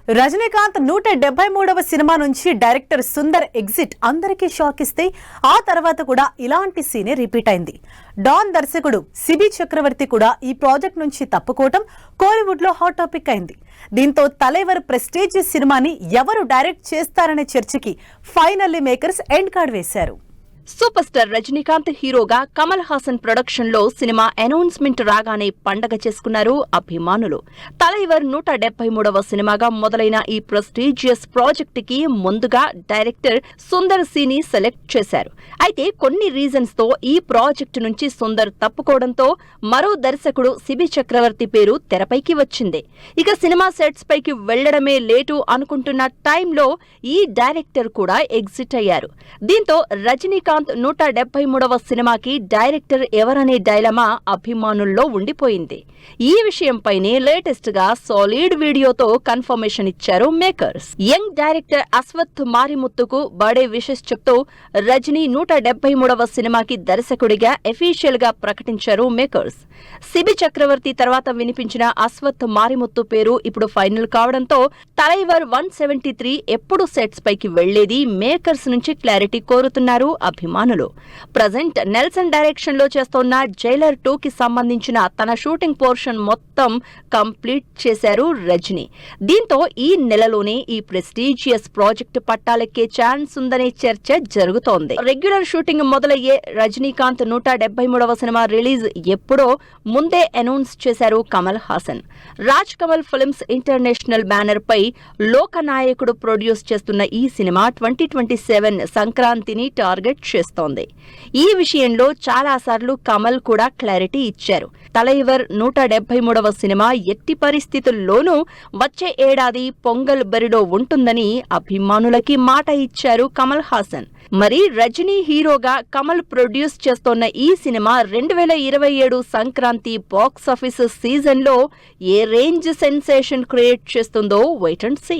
Rajinikanth 173వ cinema నుంచి director Sundar exit అందరికీ shock ఇస్తే ఆ తర్వాత కూడా ఇలాంటి సీనే రిపీట్ అయింది. డాన్ దర్శకుడు సిబి చక్రవర్తి కూడా ఈ ప్రాజెక్ట్ నుంచి తప్పుకోవడం కోలీవుడ్ లో హాట్ టాపిక్ అయింది. దీంతో తలైవర్ ప్రెస్టీజ్ సినిమాని ఎవరు డైరెక్ట్ చేస్తారనే చర్చకి ఫైనల్లీ మేకర్స్ ఎండ్ కార్డ్ వేశారు. సూపర్ స్టార్ రజనీకాంత్ హీరోగా కమల్ హాసన్ ప్రొడక్షన్ లో సినిమా అనౌన్స్మెంట్ రాగానే పండగ చేసుకున్నారు అభిమానులు. తలైవర్ 173వ సినిమాగా మొదలైన ఈ ప్రెస్టీజియస్ ప్రాజెక్ట్ కి ముందుగా డైరెక్టర్ సుందర్ సిని సెలెక్ట్ చేశారు. అయితే కొన్ని రీజన్స్ తో ఈ ప్రాజెక్టు నుంచి సుందర్ తప్పుకోవడంతో మరో దర్శకుడు సిబి చక్రవర్తి పేరు తెరపైకి వచ్చింది. ఇక సినిమా సెట్స్ పైకి వెళ్లడమే లేటు అనుకుంటున్న టైంలో ఈ డైరెక్టర్ కూడా ఎగ్జిట్ అయ్యారు. దీంతో రజనీకాంత్ 173వ సినిమాకి డైరెక్టర్ ఎవరనే డైలమా అభిమానుల్లో ఉండిపోయింది. ఈ విషయంపైనే లేటెస్ట్ గా సాలిడ్ వీడియోతో కన్ఫర్మేషన్ ఇచ్చారు మేకర్స్. యంగ్ డైరెక్టర్ అశ్వత్ మారిముత్తుకు బర్త్డే విషెస్ చెప్తూ రజనీ 173వ సినిమాకి దర్శకుడిగా అఫీషియల్ గా ప్రకటించారు మేకర్స్. సిబి చక్రవర్తి తర్వాత వినిపించిన అశ్వత్ మారిముత్తు పేరు ఇప్పుడు ఫైనల్ కావడంతో తలైవర్ 173 ఎప్పుడు సెట్స్ పైకి వెళ్లేది మేకర్స్ నుంచి క్లారిటీ కోరుతున్నారు అభిమానులు. ప్రజెంట్ నెల్సన్ డైరెక్షన్ లో చేస్తోన్న జైలర్ 2 కి సంబంధించిన తన షూటింగ్ పోర్షన్ మొత్తం కంప్లీట్ చేశారు రజనీ. దీంతో ఈ నెలలోనే ఈ ప్రెస్టీజియస్ ప్రాజెక్టు పట్టాలెక్కే ఛాన్స్ ఉందనే చర్చ జరుగుతోంది. రెగ్యులర్ షూటింగ్ మొదలయ్యే రజనీకాంత్ 173వ సినిమా రిలీజ్ ఎప్పుడో ముందే అనౌన్స్ చేశారు Kamal Haasan. Raj Kamal films international banner పై లోకనాయకుడు ప్రొడ్యూస్ చేస్తున్న ఈ సినిమా 2027 సంక్రాంతిని టార్గెట్ చేస్తోంది. ఈ విషయంలో చాలాసార్లు కమల్ కూడా క్లారిటీ ఇచ్చారు. తలైవర్ 173వ సినిమా ఎట్టి పరిస్థితుల్లోనూ వచ్చే ఏడాది పొంగల్ బరిలో ఉంటుందని అభిమానులకి మాట ఇచ్చారు కమల్ హాసన్. మరి రజనీ హీరోగా కమల్ ప్రొడ్యూస్ చేస్తోన్న ఈ సినిమా 2027 సంక్రాంతి బాక్సాఫీస్ సీజన్ లో ఏ రేంజ్ సెన్సేషన్ క్రియేట్ చేస్తుందో వెయిట్ అండ్ సీ.